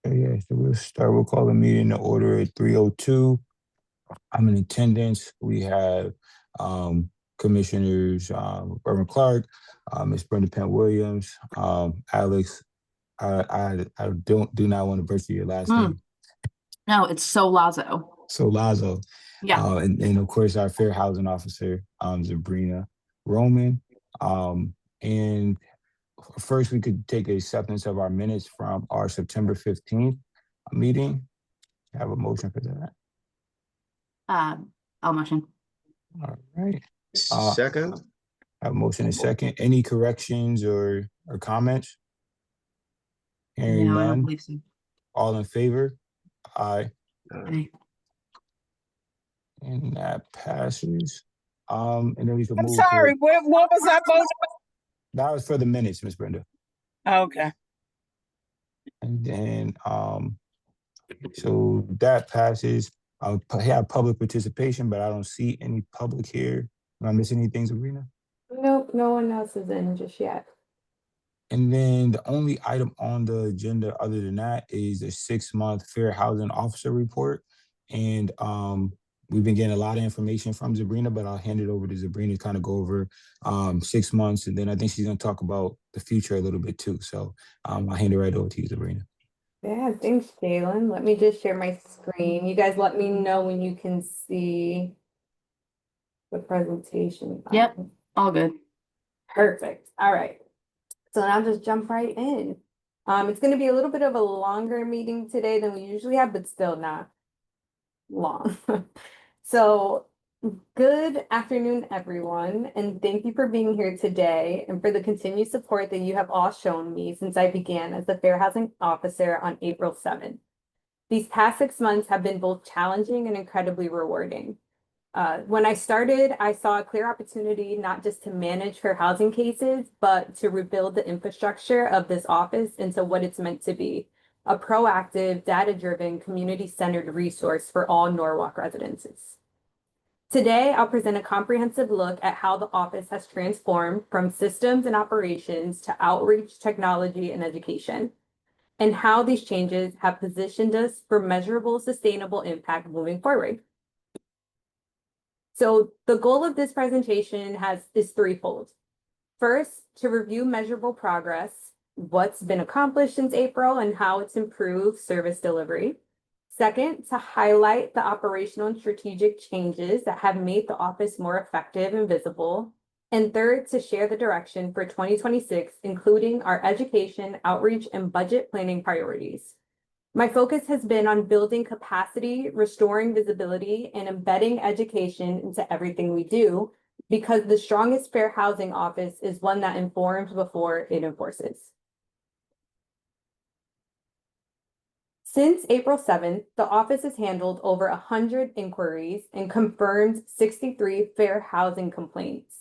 Okay, yeah, so we'll call the meeting to order at 3:02. I'm in attendance. We have Commissioners Reverend Clark, Ms. Brenda Penn Williams, Alex. I do not want to butcher your last name. No, it's Solazzo. Solazzo. Yeah. And of course our Fair Housing Officer, Sabrina Roman. And first we could take acceptance of our minutes from our September 15th meeting. I have a motion for that. I'll motion. All right. Second. I have a motion and second. Any corrections or comments? Hearing No, I don't none. believe so. All in favor? Aye. Aye. And that passes. And then we can I'm move sorry, to, what was that vote? that was for the minutes, Miss Brenda. Okay. And then so that passes. I'll have public participation, but I don't see any public here. Am I missing anything, Sabrina? Nope, no one else is in just yet. And then the only item on the agenda other than that is the 6-month Fair Housing Officer report. And we've been getting a lot of information from Sabrina, but I'll hand it over to Sabrina to kind of go over 6 months. And then I think she's going to talk about the future a little bit too. So I'll hand it right over to you, Sabrina. Yeah, thanks, Jalen. Let me just share my screen. You guys let me know when you can see the presentation. Yep. All good. Perfect. All right. So now just jump right in. It's going to be a little bit of a longer meeting today than we usually have, but still not long. So good afternoon, everyone, and thank you for being here today and for the continued support that you have all shown me since I began as the Fair Housing Officer on April 7th. These past 6 months have been both challenging and incredibly rewarding. When I started, I saw a clear opportunity not just to manage fair housing cases, but to rebuild the infrastructure of this office into what it's meant to be, a proactive, data-driven, community-centered resource for all Norwalk residents. Today, I'll present a comprehensive look at how the office has transformed from systems and operations to outreach, technology, and education, and how these changes have positioned us for measurable, sustainable impact moving forward. So the goal of this presentation is threefold. First, to review measurable progress, what's been accomplished since April and how it's improved service delivery. Second, to highlight the operational and strategic changes that have made the office more effective and visible. And third, to share the direction for 2026, including our education, outreach, and budget planning priorities. My focus has been on building capacity, restoring visibility, and embedding education into everything we do, because the strongest fair housing office is one that informs before it enforces. Since April 7th, the office has handled over 100 inquiries and confirmed 63 fair housing complaints.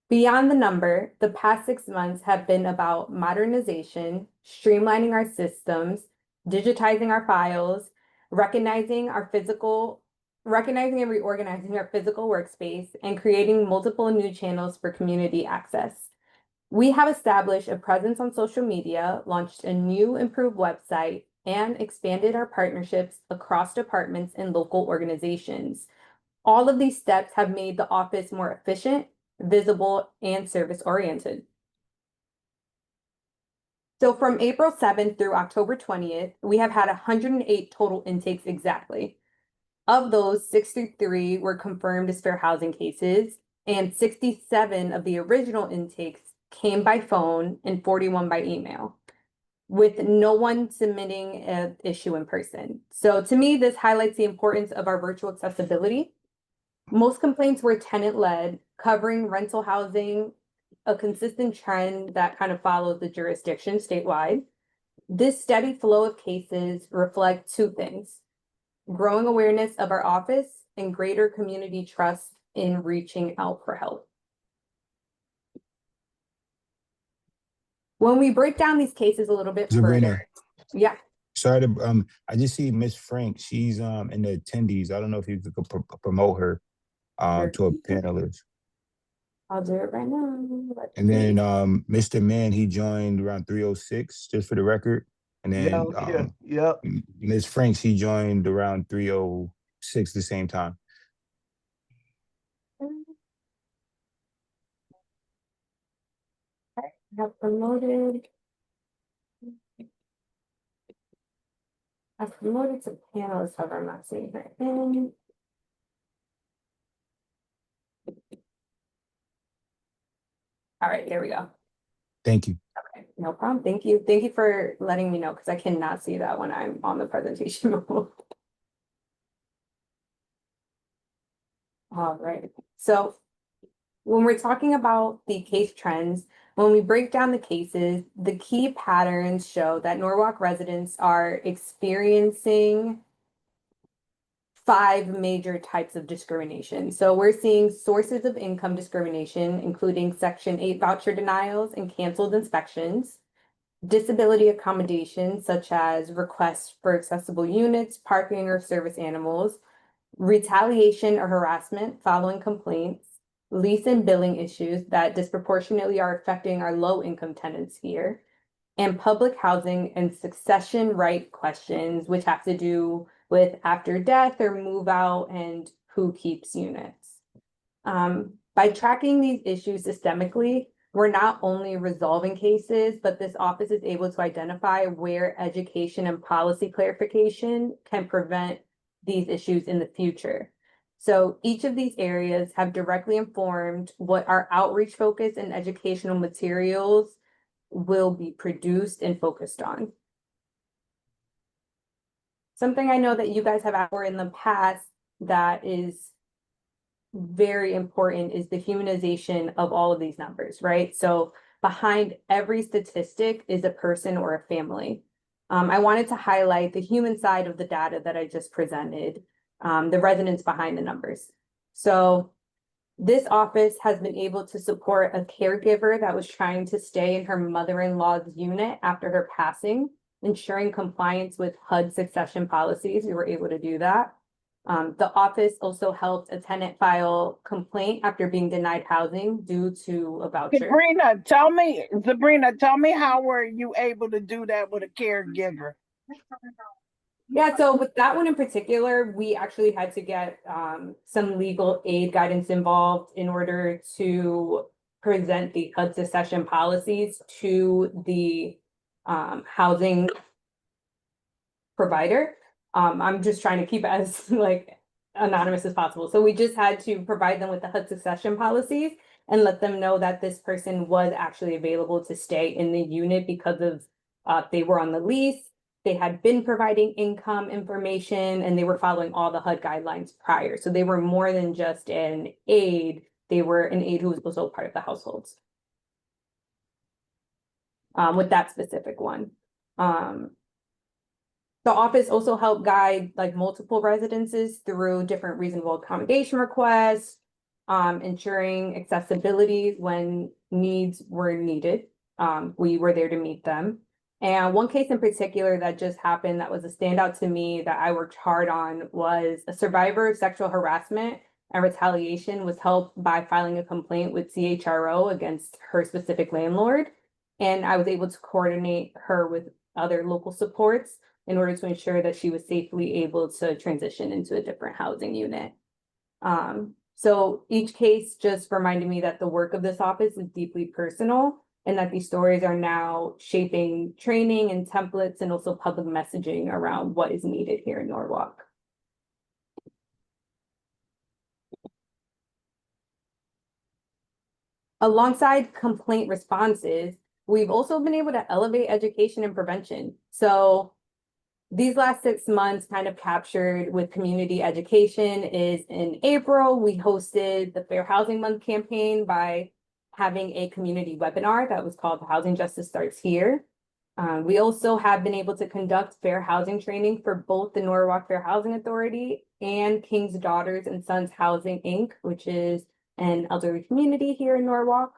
Beyond the number, the past 6 months have been about modernization, streamlining our systems, digitizing our files, recognizing and reorganizing our physical workspace, and creating multiple new channels for community access. We have established a presence on social media, launched a new improved website, and expanded our partnerships across departments and local organizations. All of these steps have made the office more efficient, visible, and service-oriented. So from April 7th through October 20th, we have had 108 total intakes exactly. Of those, 63 were confirmed as fair housing cases, and 67 of the original intakes came by phone and 41 by email, with no one submitting an issue in person. So to me, this highlights the importance of our virtual accessibility. Most complaints were tenant-led, covering rental housing, a consistent trend that kind of follows the jurisdiction statewide. This steady flow of cases reflect two things: growing awareness of our office and greater community trust in reaching out for help. When we break down these cases a little bit further, yeah. Sorry to I just see Miss Frank. She's in the attendees. I don't know if you could promote her to a panelist. I'll do it right now. And then Mr. Mann, he joined around 3:06, just for the record. And Yeah, then yeah, yep. Ms. Frank, she joined around 3:06 the same time. Have promoted. I've promoted to panelist, however, I'm not seeing her in. All right, there we go. Thank you. Okay, no problem. Thank you. Thank you for letting me know because I cannot see that when I'm on the presentation mode. All right. So when we're talking about the case trends, when we break down the cases, the key patterns show that Norwalk residents are experiencing 5 major types of discrimination. So we're seeing sources of income discrimination, including Section 8 voucher denials and canceled inspections, disability accommodations, such as requests for accessible units, parking, or service animals, retaliation or harassment following complaints, lease and billing issues that disproportionately are affecting our low-income tenants here, and public housing and succession right questions, which have to do with after death or move out and who keeps units. By tracking these issues systemically, we're not only resolving cases, but this office is able to identify where education and policy clarification can prevent these issues in the future. So each of these areas have directly informed what our outreach focus and educational materials will be produced and focused on. Something I know that you guys have asked for in the past that is very important is the humanization of all of these numbers, right? So behind every statistic is a person or a family. I wanted to highlight the human side of the data that I just presented, the residents behind the numbers. So this office has been able to support a caregiver that was trying to stay in her mother-in-law's unit after her passing, ensuring compliance with HUD succession policies. We were able to do that. The office also helped a tenant file complaint after being denied housing due to a voucher. Sabrina, tell me how were you able to do that with a caregiver? Yeah, so with that one in particular, we actually had to get some legal aid guidance involved in order to present the HUD succession policies to the housing provider. I'm just trying to keep it as like anonymous as possible. So we just had to provide them with the HUD succession policies and let them know that this person was actually available to stay in the unit because of they were on the lease. They had been providing income information and they were following all the HUD guidelines prior. So they were more than just an aide. They were an aide who was also part of the households. With that specific one. The office also helped guide like multiple residences through different reasonable accommodation requests, ensuring accessibility when needs were needed. We were there to meet them. And one case in particular that just happened that was a standout to me that I worked hard on was a survivor of sexual harassment and retaliation was helped by filing a complaint with CHRO against her specific landlord. And I was able to coordinate her with other local supports in order to ensure that she was safely able to transition into a different housing unit. So each case just reminded me that the work of this office is deeply personal and that these stories are now shaping training and templates and also public messaging around what is needed here in Norwalk. Alongside complaint responses, we've also been able to elevate education and prevention. So these last 6 months kind of captured with community education is in April, we hosted the Fair Housing Month campaign by having a community webinar that was called Housing Justice Starts Here. We also have been able to conduct fair housing training for both the Norwalk Fair Housing Authority and King's Daughters and Sons Housing, Inc., which is an elderly community here in Norwalk.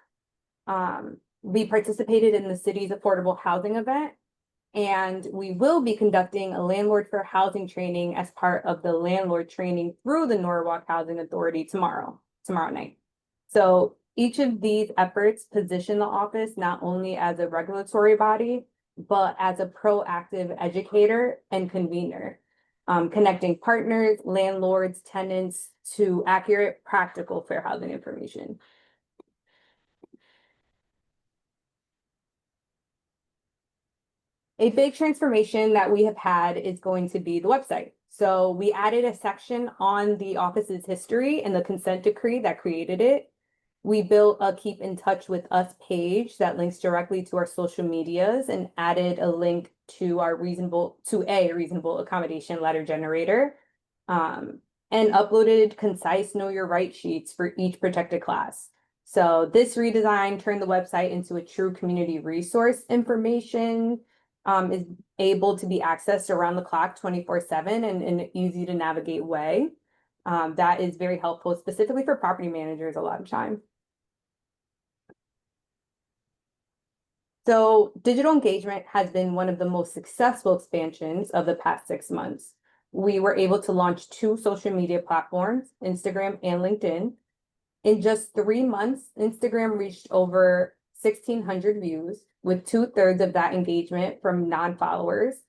We participated in the city's affordable housing event, and we will be conducting a landlord fair housing training as part of the landlord training through the Norwalk Housing Authority tomorrow night. So each of these efforts position the office not only as a regulatory body, but as a proactive educator and convener, connecting partners, landlords, tenants to accurate, practical fair housing information. A big transformation that we have had is going to be the website. So we added a section on the office's history and the consent decree that created it. We built a keep in touch with us page that links directly to our social medias and added a link to a reasonable accommodation letter generator. And uploaded concise know your right sheets for each protected class. So this redesign turned the website into a true community resource. Information is able to be accessed around the clock 24/7 and in an easy to navigate way. That is very helpful, specifically for property managers a lot of time. So digital engagement has been one of the most successful expansions of the past 6 months. We were able to launch 2 social media platforms, Instagram and LinkedIn. In just 3 months, Instagram reached over 1,600 views, with 2/3 of that engagement from non-followers.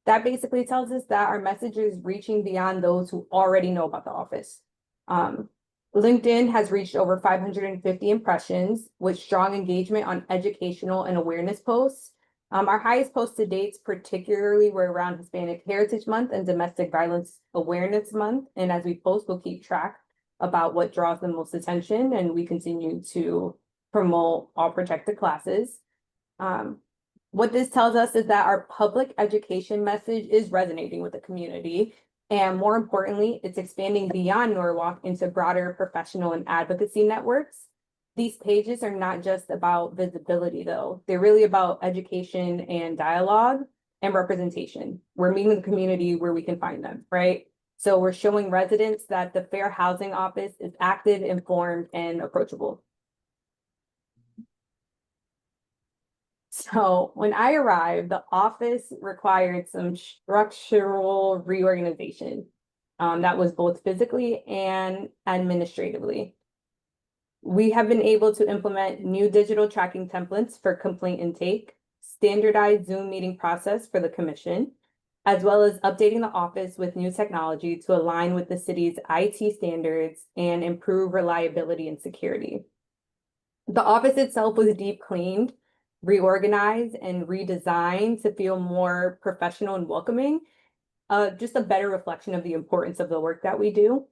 That basically tells us that our message is reaching beyond those who already know about the office. LinkedIn has reached over 550 impressions with strong engagement on educational and awareness posts. Our highest posts to dates, particularly, were around Hispanic Heritage Month and Domestic Violence Awareness Month. And as we post, we'll keep track about what draws the most attention, and we continue to promote all protected classes. What this tells us is that our public education message is resonating with the community. And more importantly, it's expanding beyond Norwalk into broader professional and advocacy networks. These pages are not just about visibility, though. They're really about education and dialogue and representation. We're meeting the community where we can find them, right? So we're showing residents that the Fair Housing Office is active, informed, and approachable. So when I arrived, the office required some structural reorganization. That was both physically and administratively. We have been able to implement new digital tracking templates for complaint intake, standardized Zoom meeting process for the commission, as well as updating the office with new technology to align with the city's IT standards and improve reliability and security. The office itself was deep cleaned, reorganized, and redesigned to feel more professional and welcoming, just a better reflection of the importance of the work that we do.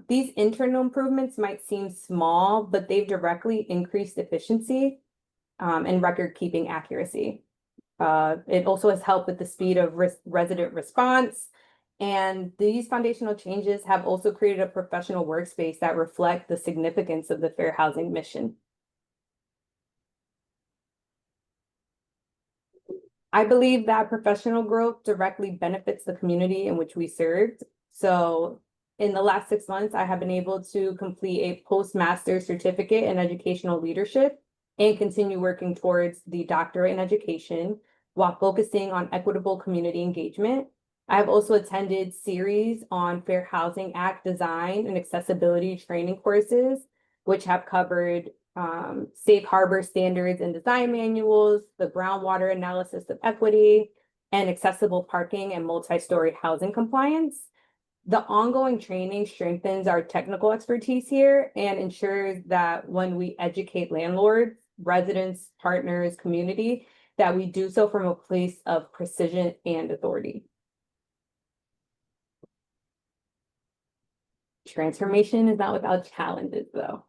These internal improvements might seem small, but they've directly increased efficiency and record-keeping accuracy. It also has helped with the speed of resident response. And these foundational changes have also created a professional workspace that reflect the significance of the fair housing mission. I believe that professional growth directly benefits the community in which we served. So in the last 6 months, I have been able to complete a postmaster certificate in educational leadership and continue working towards the doctorate in education while focusing on equitable community engagement. I have also attended series on Fair Housing Act design and accessibility training courses, which have covered safe harbor standards and design manuals, the groundwater analysis of equity, and accessible parking and multi-story housing compliance. The ongoing training strengthens our technical expertise here and ensures that when we educate landlords, residents, partners, community, that we do so from a place of precision and authority. Transformation is not without challenges, though.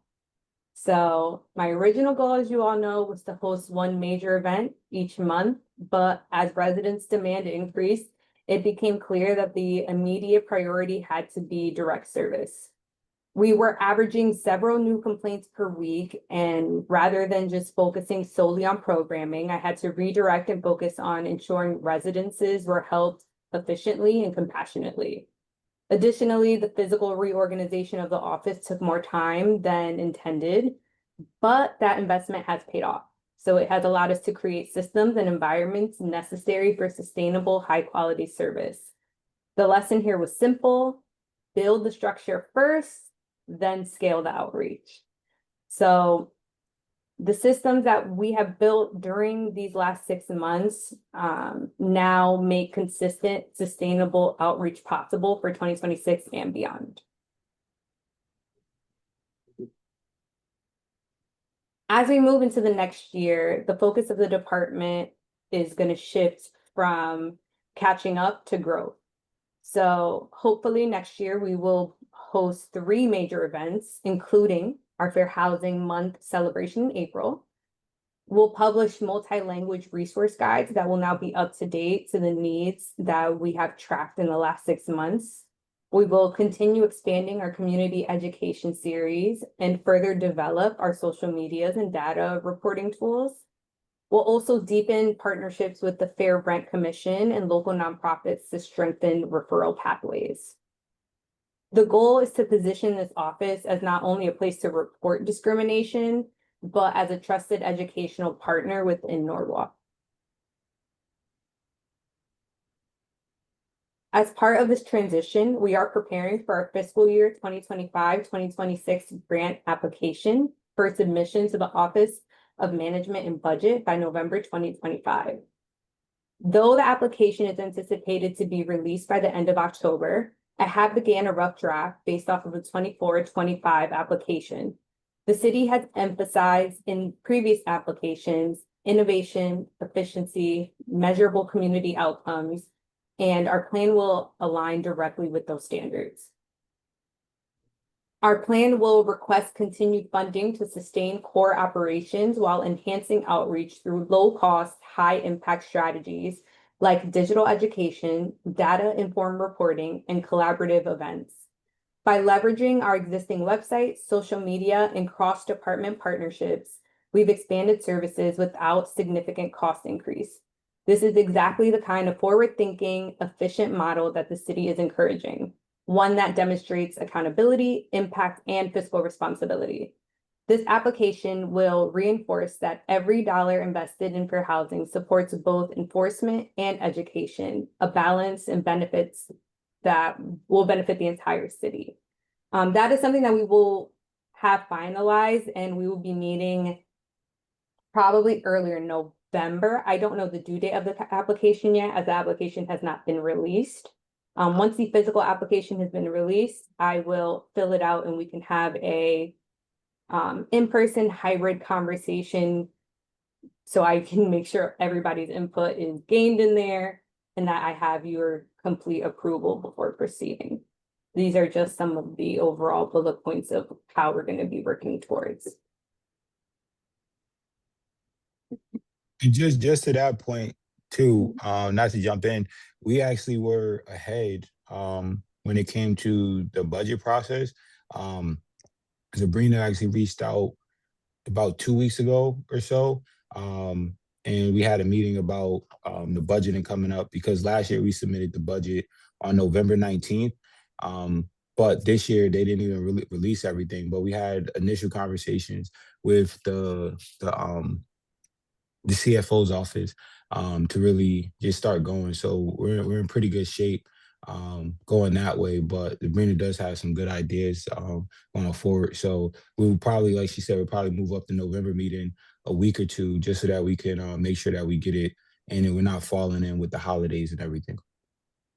So my original goal, as you all know, was to host one major event each month, but as residents' demand increased, it became clear that the immediate priority had to be direct service. We were averaging several new complaints per week, and rather than just focusing solely on programming, I had to redirect and focus on ensuring residences were helped efficiently and compassionately. Additionally, the physical reorganization of the office took more time than intended, but that investment has paid off. So it has allowed us to create systems and environments necessary for sustainable, high-quality service. The lesson here was simple: build the structure first, then scale the outreach. So The systems that we have built during these last 6 months now make consistent, sustainable outreach possible for 2026 and beyond. As we move into the next year, the focus of the department is going to shift from catching up to growth. So hopefully next year we will host 3 major events, including our Fair Housing Month celebration in April. We'll publish multi-language resource guides that will now be up to date to the needs that we have tracked in the last 6 months. We will continue expanding our community education series and further develop our social medias and data reporting tools. We'll also deepen partnerships with the Fair Rent Commission and local nonprofits to strengthen referral pathways. The goal is to position this office as not only a place to report discrimination, but as a trusted educational partner within Norwalk. As part of this transition, we are preparing for our fiscal year 2025-2026 grant application for submission to the Office of Management and Budget by November 2025. Though the application is anticipated to be released by the end of October, I have began a rough draft based off of the 24-25 application. The city has emphasized in previous applications innovation, efficiency, measurable community outcomes, and our plan will align directly with those standards. Our plan will request continued funding to sustain core operations while enhancing outreach through low-cost, high-impact strategies like digital education, data-informed reporting, and collaborative events. By leveraging our existing website, social media, and cross-department partnerships, we've expanded services without significant cost increase. This is exactly the kind of forward-thinking, efficient model that the city is encouraging, one that demonstrates accountability, impact, and fiscal responsibility. This application will reinforce that every dollar invested in fair housing supports both enforcement and education, a balance and benefits that will benefit the entire city. That is something that we will have finalized, and we will be meeting probably earlier in November. I don't know the due date of the application yet, as the application has not been released. Once the physical application has been released, I will fill it out and we can have a in-person hybrid conversation so I can make sure everybody's input is gained in there and that I have your complete approval before proceeding. These are just some of the overall bullet points of how we're going to be working towards. And just to that point too, not to jump in, we actually were ahead when it came to the budget process. Sabrina actually reached out about 2 weeks ago or so. And we had a meeting about the budgeting coming up because last year we submitted the budget on November 19th. But this year they didn't even release everything. But we had initial conversations with the CFO's office to really just start going. So we're in pretty good shape going that way. But Sabrina does have some good ideas going forward. So we will probably, like she said, we'll probably move up the November meeting a week or two just so that we can make sure that we get it and then we're not falling in with the holidays and everything.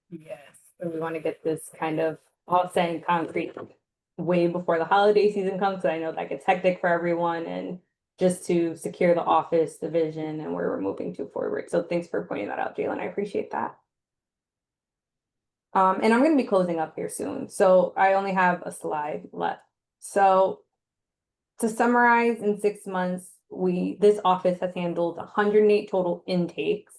Yes, so we want to get this kind of all set in concrete way before the holiday season comes. So I know that gets hectic for everyone, and just to secure the office, the vision, and where we're moving to forward. So thanks for pointing that out, Jalen. I appreciate that. And I'm going to be closing up here soon. So I only have a slide left. So to summarize, in 6 months, this office has handled 108 total intakes.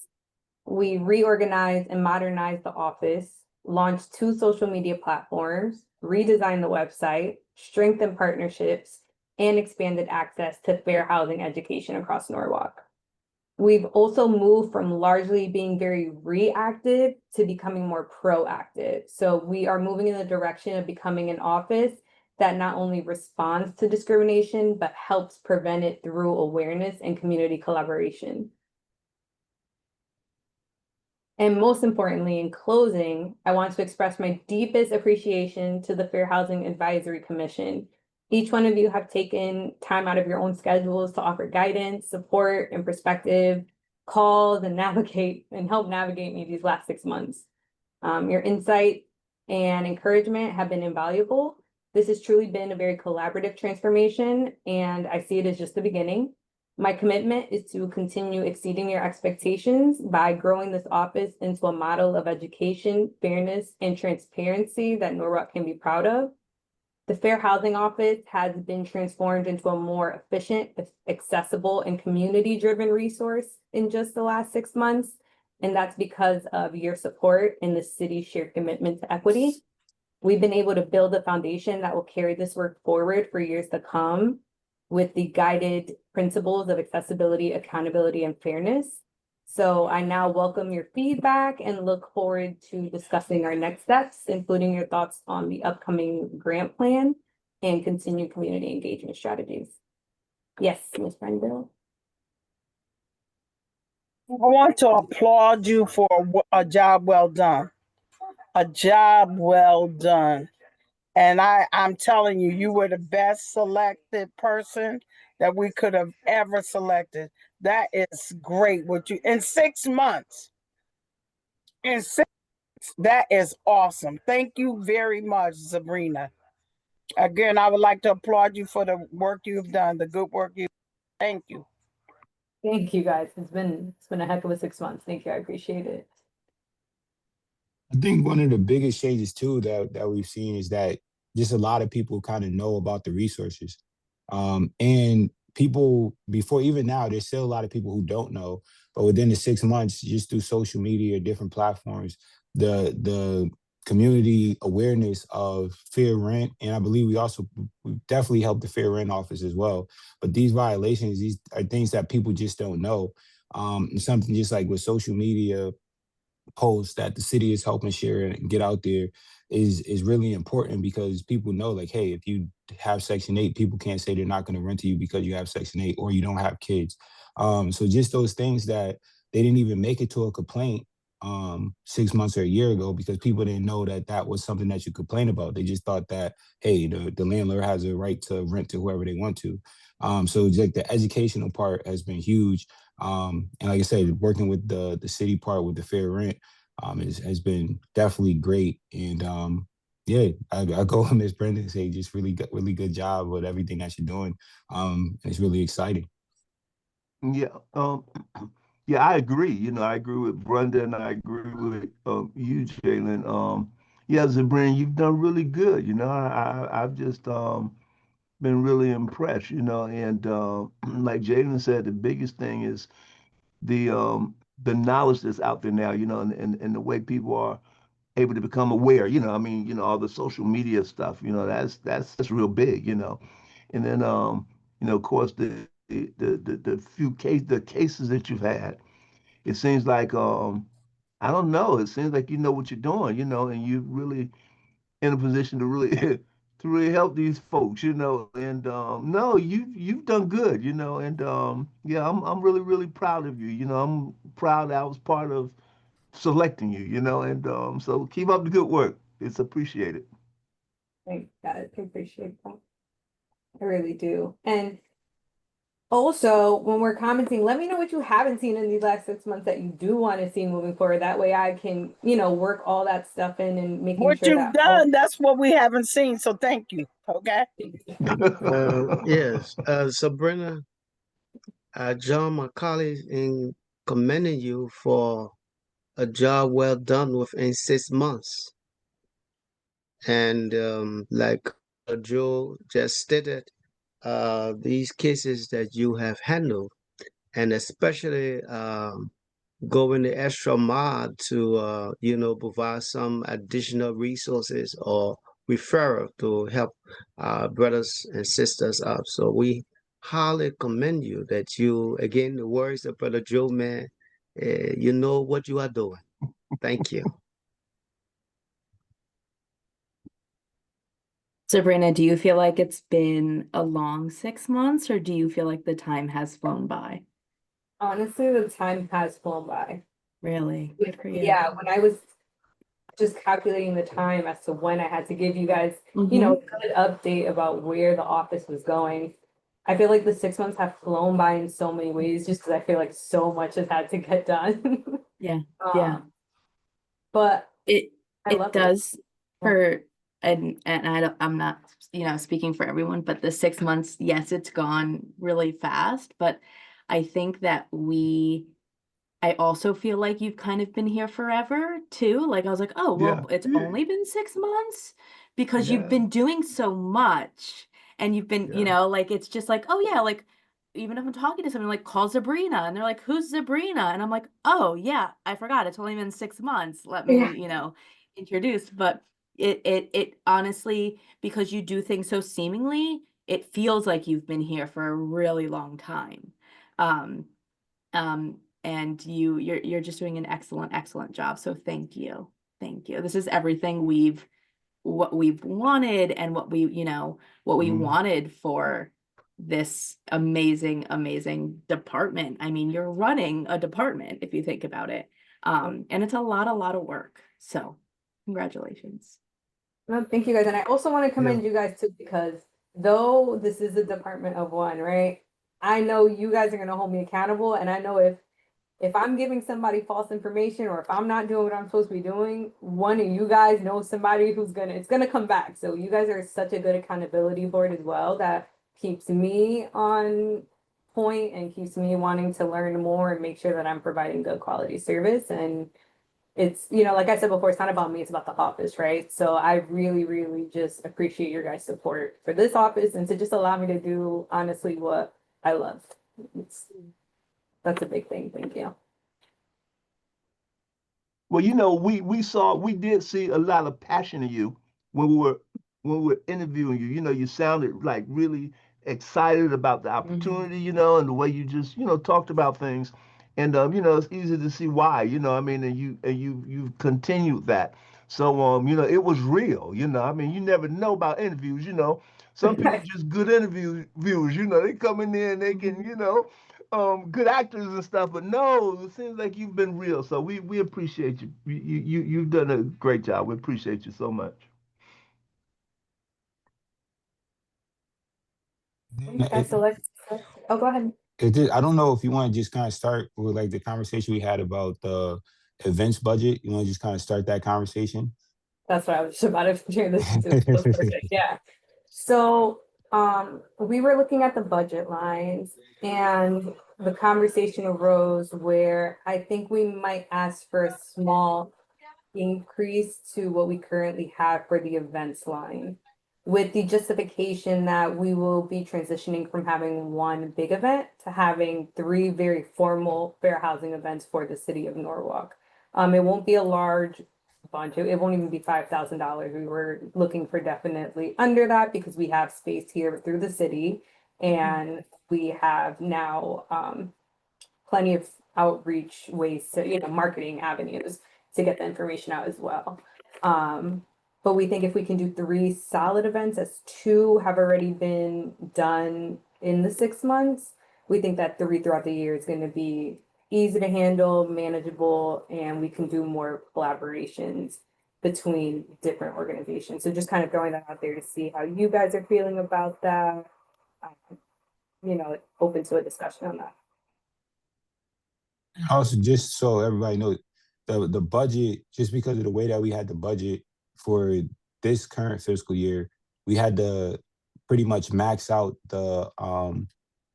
We reorganized and modernized the office, launched 2 social media platforms, redesigned the website, strengthened partnerships, and expanded access to fair housing education across Norwalk. We've also moved from largely being very reactive to becoming more proactive. So we are moving in the direction of becoming an office that not only responds to discrimination, but helps prevent it through awareness and community collaboration. And most importantly, in closing, I want to express my deepest appreciation to the Fair Housing Advisory Commission. Each one of you have taken time out of your own schedules to offer guidance, support, and perspective, calls and navigate and help navigate me these last 6 months. Your insight and encouragement have been invaluable. This has truly been a very collaborative transformation, and I see it as just the beginning. My commitment is to continue exceeding your expectations by growing this office into a model of education, fairness, and transparency that Norwalk can be proud of. The Fair Housing Office has been transformed into a more efficient, accessible, and community-driven resource in just the last 6 months. And that's because of your support and the city's shared commitment to equity. We've been able to build a foundation that will carry this work forward for years to come with the guided principles of accessibility, accountability, and fairness. So I now welcome your feedback and look forward to discussing our next steps, including your thoughts on the upcoming grant plan and continued community engagement strategies. Yes, Ms. Brendel. I want to applaud you for a job well done. A job well done. And I'm telling you, you were the best selected person that we could have ever selected. That is great. What you in 6 months. In 6 months, that is awesome. Thank you very much, Sabrina. Again, I would like to applaud you for the work you've done, the good work you. Thank you. Thank you, guys. It's been a heck of a 6 months. Thank you. I appreciate it. I think one of the biggest changes too that we've seen is that just a lot of people kind of know about the resources. And people before, even now, there's still a lot of people who don't know, but within the 6 months, just through social media, different platforms, the community awareness of fair rent, and I believe we definitely helped the fair rent office as well. But these violations, these are things that people just don't know. And something just like with social media posts that the city is helping share and get out there is really important, because people know, like, hey, if you have Section 8, people can't say they're not going to rent to you because you have Section 8 or you don't have kids. So just those things that they didn't even make it to a complaint 6 months or a year ago, because people didn't know that that was something that you complain about. They just thought that, hey, the landlord has a right to rent to whoever they want to. So it's like the educational part has been huge. And like I said, working with the city part with the fair rent has been definitely great. And yeah, I go with Ms. Brenda and say just really good job with everything that you're doing. It's really exciting. Yeah, yeah, I agree. You know, I agree with Brenda and I agree with you, Jalen. Yeah, Sabrina, you've done really good. You know, I've just been really impressed. You know, and like Jalen said, the biggest thing is the knowledge that's out there now. You know, and the way people are able to become aware. You know, I mean, you know, all the social media stuff. You know, that's real big. You know, and then you know, of course, the cases that you've had, it seems like I don't know, it seems like you know what you're doing, you know, and you're really in a position to really to really help these folks, you know. And no, you've done good, you know. And yeah, I'm really really proud of you. You know, I'm proud that I was part of selecting you, you know. And so keep up the good work. It's appreciated. Thank God. I appreciate that. I really do. And also, when we're commenting, let me know what you haven't seen in these last 6 months that you do want to see moving forward. That way I can, you know, work all that stuff in and making What sure you've that all done, that's what we haven't seen. So thank you. Okay. Yes, Sabrina, John McCauley in commending you for a job well done within 6 months. And like Joe just stated, these cases that you have handled, and especially going the extra mile to you know, provide some additional resources or referral to help brothers and sisters out. So we highly commend you that you, again, the words of Brother Joe, man, you know what you are doing. Thank you. Sabrina, do you feel like it's been a long 6 months, or do you feel like the time has flown by? honestly, the time has flown by. Really? Good for you. Yeah, when I was just calculating the time as to when I had to give you guys, Mm-hmm. you know, a good update about where the office was going. I feel like the 6 months have flown by in so many ways, just because I feel like so much has had to get done. Yeah, yeah. But It I love it. does Yeah. for and I'm not, speaking for everyone, but the 6 months, yes, it's gone really fast, but I think that I also feel like you've kind of been here forever too. Like I was like, oh, well, Yeah, it's yeah, only been 6 months because you've yeah, been doing so much and you've been, yeah. like it's just like, oh yeah, like even if I'm talking to someone like call Sabrina and they're like, who's Sabrina? And I'm like, oh yeah, I forgot. It's only been 6 months. Let Yeah. me, introduce. But it honestly, because you do things so seemingly, it feels like you've been here for a really long time. Um, and you're just doing an excellent job. So thank you. Thank you. This is everything what we've wanted and what we Mhm. wanted for this amazing department. I mean, you're running a department if you think about it. And it's a lot of work. So congratulations. No, thank you guys. And I also want to commend you guys too, because though this is a department of one, right? I know you guys are going to hold me accountable. And I know if I'm giving somebody false information or if I'm not doing what I'm supposed to be doing, one of you guys knows somebody it's gonna come back. So you guys are such a good accountability board as well that keeps me on point and keeps me wanting to learn more and make sure that I'm providing good quality service. And it's, like I said before, it's not about me, it's about the office, right? So I really just appreciate your guys' support for this office and to just allow me to do honestly what I love. That's a big thing. Thank you. Well, we did see a lot of passion in you when we were interviewing you. You sounded like really excited about the opportunity, and the way you just, talked about things. And it's easy to see why, I mean, and you've continued that. So it was real, I mean, you never know about interviews, Some people just good interview viewers, they come in there and they can, good actors and stuff, but no, it seems like you've been real. So we appreciate you. You've done a great job. We appreciate you so much. Okay, so oh, go ahead. I don't know if you want to just kind of start with like the conversation we had about the events budget. You want to just kind of start that conversation? That's what I was just about to share this too. So perfect. Yeah. So we were looking at the budget lines and the conversation arose where I think we might ask for a small increase to what we currently have for the events line, with the justification that we will be transitioning from having one big event to having three very formal fair housing events for the city of Norwalk. It won't be a large budget. It won't even be $5,000. We were looking for definitely under that because we have space here through the city, and we have now plenty of outreach ways to, marketing avenues to get the information out as well. But we think if we can do three solid events, as two have already been done in the 6 months, we think that three throughout the year is going to be easy to handle, manageable, and we can do more collaborations between different organizations. So just kind of throwing that out there to see how you guys are feeling about that. Open to a discussion on that. Also, just so everybody knows, the budget, just because of the way that we had the budget for this current fiscal year, we had to pretty much max out the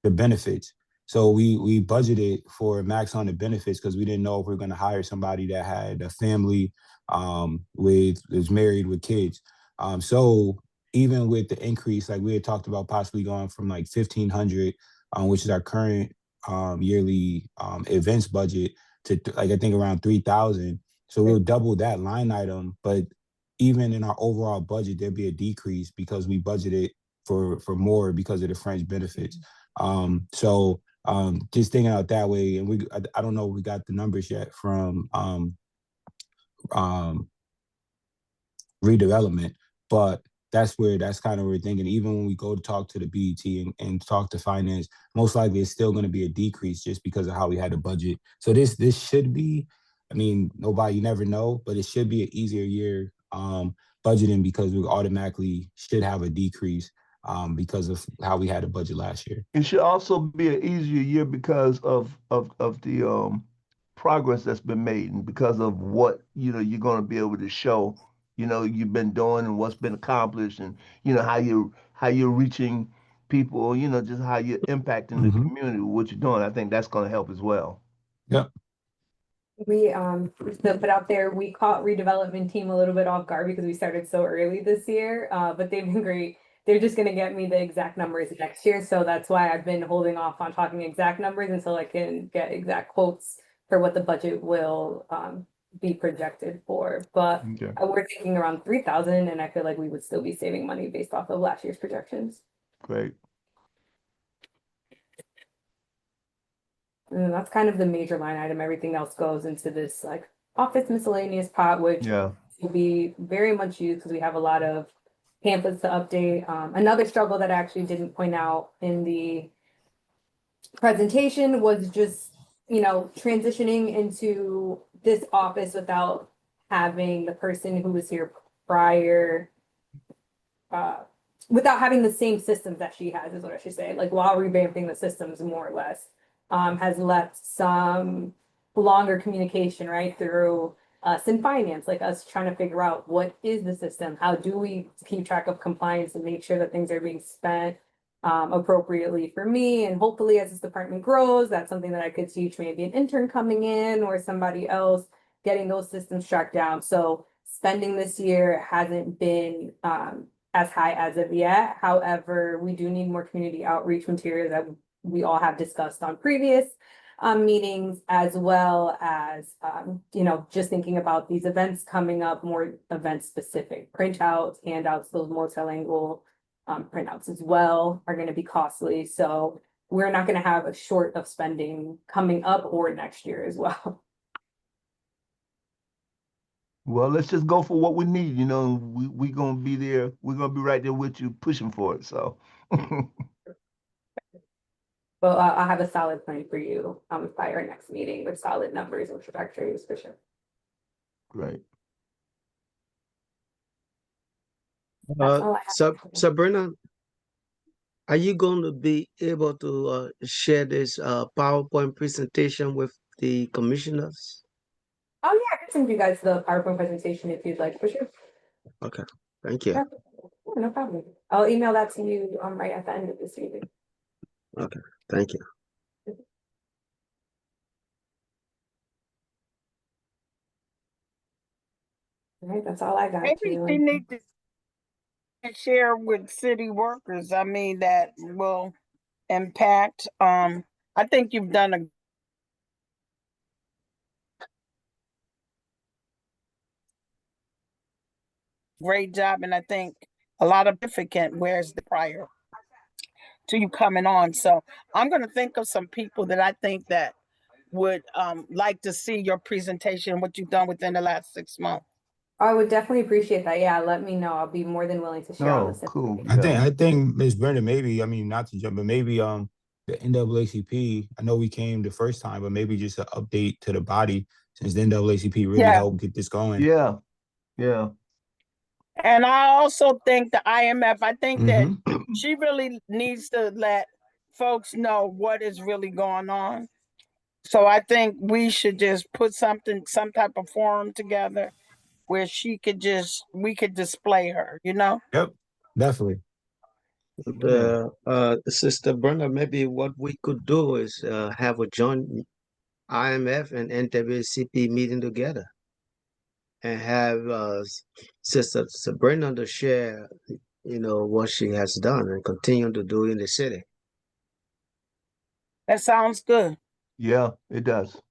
benefits. So we budgeted for max on the benefits because we didn't know if we were going to hire somebody that had a family is married with kids. So even with the increase, like we had talked about possibly going from like 1,500, which is our current yearly events budget, to like I think around 3,000. So we'll double that line item, but even in our overall budget, there'd be a decrease because we budgeted for more because of the fringe benefits. So just thinking out that way, and I don't know if we got the numbers yet from redevelopment, but that's kind of where we're thinking. Even when we go to talk to the BET and talk to finance, most likely it's still going to be a decrease just because of how we had the budget. So this should be I mean, nobody, you never know, but it should be an easier year budgeting because we automatically should have a decrease because of how we had a budget last year. It should also be an easier year because of the progress that's been made and because of what you're going to be able to show you've been doing and what's been accomplished and how you're reaching people, just how you're impacting the Hmm. community with what you're doing. I think that's going to help as well. Yep. We to put out there, we caught redevelopment team a little bit off guard because we started so early this year, but they've been great. They're just gonna get me the exact numbers next year, so that's why I've been holding off on talking exact numbers until I can get exact quotes for what the budget will be projected for. But Okay. we're thinking around 3,000, and I feel like we would still be saving money based off of last year's projections. Great. And that's kind of the major line item. Everything else goes into this like office miscellaneous pot, which Yeah. will be very much used because we have a lot of pamphlets to update. Another struggle that I actually didn't point out in the presentation was just, transitioning into this office without having the person who was here prior, without having the same systems that she has, is what I should say, like while revamping the systems more or less, has left some longer communication, right, through us in finance, like us trying to figure out what is the system, how do we keep track of compliance and make sure that things are being spent appropriately for me. And hopefully as this department grows, that's something that I could teach maybe an intern coming in or somebody else, getting those systems tracked down. So spending this year hasn't been as high as of yet. However, we do need more community outreach materials that we all have discussed on previous meetings, as well as, just thinking about these events coming up, more event specific printouts, handouts, those multilingual printouts as well are going to be costly. So we're not going to have a short of spending coming up or next year as well. Well, let's just go for what we need. We're gonna be there. We're gonna be right there with you, pushing for it. So, But I'll have a solid plan for you by our next meeting with solid numbers and trajectories for sure. great. That's all I have. Sabrina, are you going to be able to share this PowerPoint presentation with the commissioners? Oh yeah, I can send you guys the PowerPoint presentation if you'd like, for sure. Okay, thank you. Yeah, no problem. I'll email that to you right at the end of this meeting. Okay, thank you. All right, that's all I got. Maybe we need to share with city workers. I mean, that will impact. I think you've done a great job, and I think a lot of significant. Where's the prior to you coming on? So I'm going to think of some people that I think that would like to see your presentation, what you've done within the last 6 months. I would definitely appreciate that. Yeah, let me know. I'll be more than willing to share all Oh, this cool. information. I think Ms. Brenda, maybe, I mean, not to jump, but maybe the NAACP, I know we came the first time, but maybe just an update to the body since the NAACP really helped get this going. Yeah, yeah. And I also think the IMF, I think that Mhm. she really needs to let folks know what is really going on. So I think we should just put some type of forum together where we could display her, Yep, definitely. Sister Brenda, maybe what we could do is have a joint IMF and NAACP meeting together and have Sister Sabrina to share, what she has done and continue to do in the city. That sounds good. Yeah, it does.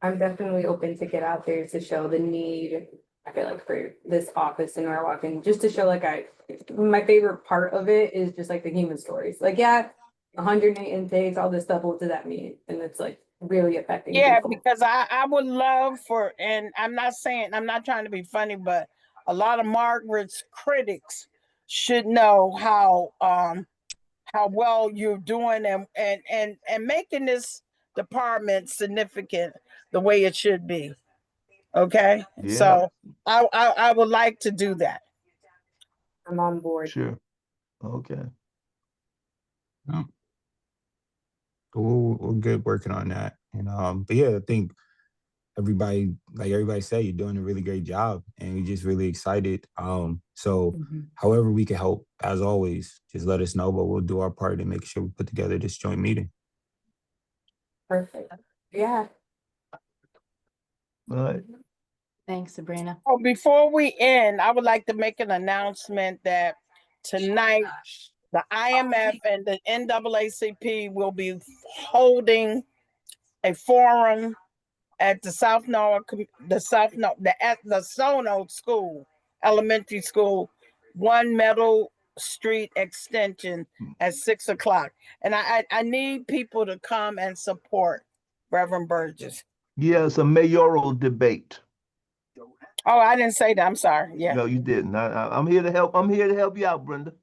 I'm definitely open to get out there to show the need, I feel like, for this office in Norwalk, and just to show my favorite part of it is just like the human stories. Like, yeah, 108 intakes, all this stuff, what does that mean? And it's like really affecting people. Because I would love and I'm not trying to be funny, but a lot of Margaret's critics should know how well you're doing and making this department significant. the way it should be. Okay, Yeah. so I would like to do that. I'm on board. Sure. Okay. We're good working on that. And but yeah, I think everybody, like everybody said, you're doing a really great job, and we're just really excited. So however we can help, as always, just let us know, but we'll do our part to make sure we put together this joint meeting. Perfect. Yeah. All right. Thanks, Sabrina. Oh, before we end, I would like to make an announcement that tonight the IMF and the NAACP will be holding a forum at the Sono School, elementary school, 1 Meadow Street Extension at 6 o'clock. And I need people to come and support Reverend Burgess. Yeah, it's a mayoral debate. Oh, I didn't say that. I'm sorry. Yeah. No, you didn't. I'm here to help. I'm here to help you out, Brenda.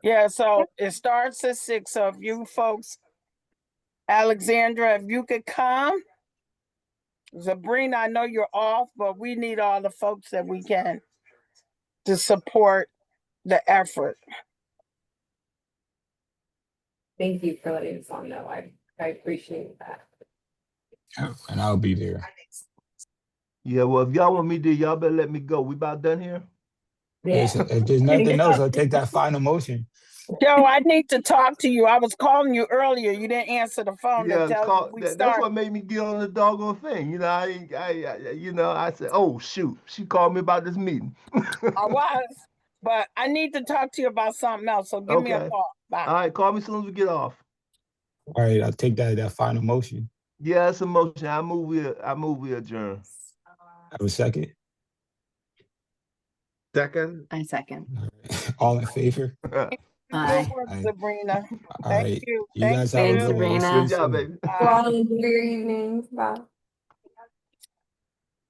Yeah, so it starts at 6. So if you folks, Alexandra, if you could come. Sabrina, I know you're off, but we need all the folks that we can to support the effort. Thank you for letting us all know. I appreciate that. And I'll be there. Yeah, well, if y'all want me to, y'all better let me go. We about done here? Yeah, so if there's nothing else, I'll take that final motion. Joe, I need to talk to you. I was calling you earlier. You didn't answer the phone Yeah, to tell you we that's start. what made me get on the doggone thing. You know, I said, oh shoot, she called me about this meeting. I was, but I need to talk to you about something else. So give me a Okay. call. Bye. All right, call me as soon as we get off. All right, I'll take that final motion. Yeah, it's a motion. I move we adjourn. Have a second. Second. I second. All in favor? Aye. Good work, Aye. Sabrina. All Thank right. you. You Thank guys have a Thanks, good one. We'll see Sabrina. you Good job, soon. baby. Well, enjoy your evening. Bye.